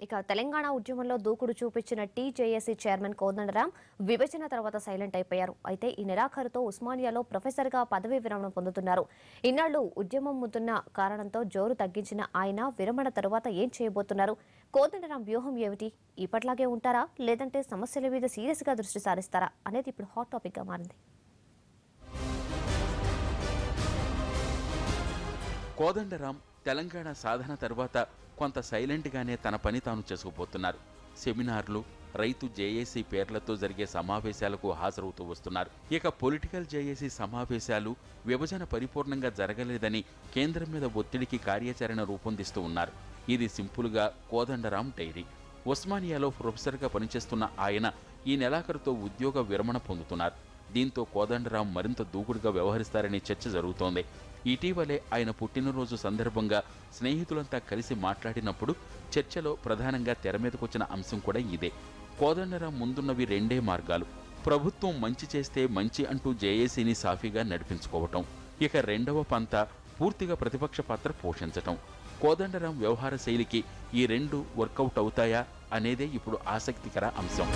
ఇక తెలంగాణ ఉద్యమంలో దూకుడు చూపించిన టీజేఏసీ చైర్మన్ కోదండరాం విభజన తర్వాత సైలెంట్ అయిపోయారు. అయితే ఈ నెలాఖరుతో ఉస్మానియాలో ప్రొఫెసర్గా పదవీ విరమణ పొందుతున్నారు. ఇన్నాళ్లు ఉద్యమం ముతున్న కారణంతో జోరు తగ్గించిన ఆయన విరమణ తర్వాత ఏం చేయబోతున్నారు? కోదండరాం వ్యూహం ఏమిటి? ఇప్పట్లాగే ఉంటారా లేదంటే సమస్యల మీద సీరియస్ గా దృష్టి సారిస్తారా అనేది ఇప్పుడు హాట్ టాపిక్ గా మారింది. కోదండరాం తెలంగాణ సాధన తర్వాత కొంత సైలెంట్గానే తన పని తాను చేసుకుపోతున్నారు. సెమినార్లు, రైతు జేఏసీ పేర్లతో జరిగే సమావేశాలకు హాజరవుతూ వస్తున్నారు. ఇక పొలిటికల్ జేఏసీ సమావేశాలు విభజన పరిపూర్ణంగా జరగలేదని కేంద్రం మీద ఒత్తిడికి కార్యాచరణ రూపొందిస్తూ ఉన్నారు. ఇది సింపుల్గా కోదండరాం డైరీ. ఉస్మానియాలో ప్రొఫెసర్గా పనిచేస్తున్న ఆయన ఈ నెలాఖరుతో ఉద్యోగ విరమణ పొందుతున్నారు. దీంతో కోదండరాం మరింత దూకుడుగా వ్యవహరిస్తారనే చర్చ జరుగుతోంది. ఇటీవలే ఆయన పుట్టినరోజు సందర్భంగా స్నేహితులంతా కలిసి మాట్లాడినప్పుడు చర్చలో ప్రధానంగా తెరమీదకొచ్చిన అంశం కూడా ఇదే. కోదండరాం ముందున్నవి రెండే మార్గాలు. ప్రభుత్వం మంచి చేస్తే మంచి అంటూ జేఏసీని సాఫీగా నడిపించుకోవటం. ఇక రెండవ పంత పూర్తిగా ప్రతిపక్ష పాత్ర పోషించటం. కోదండరాం వ్యవహార శైలికి ఈ రెండు వర్కౌట్ అవుతాయా అనేదే ఇప్పుడు ఆసక్తికర అంశం.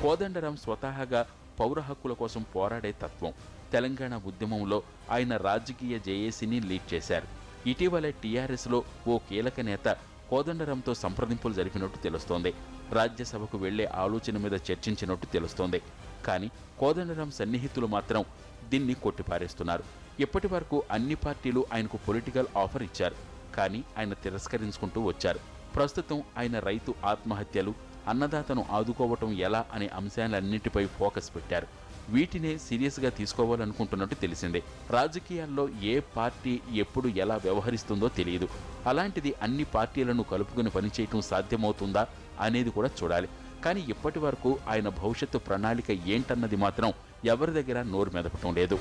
కోదండరాం స్వతహాగా పౌర హక్కుల కోసం పోరాడే తత్వం. తెలంగాణ ఉద్యమంలో ఆయన రాజకీయ జేఏసీని లీడ్ చేశారు. ఇటీవలే టీఆర్ఎస్లో ఓ కీలక నేత కోదండరాంతో సంప్రదింపులు జరిపినట్టు తెలుస్తోంది. రాజ్యసభకు వెళ్లే ఆలోచన మీద చర్చించినట్టు తెలుస్తోంది. కానీ కోదండరాం సన్నిహితులు మాత్రం దీన్ని కొట్టిపారేస్తున్నారు. ఇప్పటి వరకు అన్ని పార్టీలు ఆయనకు పొలిటికల్ ఆఫర్ ఇచ్చారు. కానీ ఆయన తిరస్కరించుకుంటూ వచ్చారు. ప్రస్తుతం ఆయన రైతు ఆత్మహత్యలు, అన్నదాతను ఆదుకోవటం ఎలా అనే అంశాలన్నింటిపై ఫోకస్ పెట్టారు. వీటినే సీరియస్గా తీసుకోవాలనుకుంటున్నట్టు తెలిసిందే. రాజకీయాల్లో ఏ పార్టీ ఎప్పుడు ఎలా వ్యవహరిస్తుందో తెలియదు. అలాంటిది అన్ని పార్టీలను కలుపుకుని పనిచేయటం సాధ్యమవుతుందా అనేది కూడా చూడాలి. కానీ ఇప్పటి వరకు ఆయన భవిష్యత్తు ప్రణాళిక ఏంటన్నది మాత్రం ఎవరి దగ్గర నోరు మెదపటం లేదు.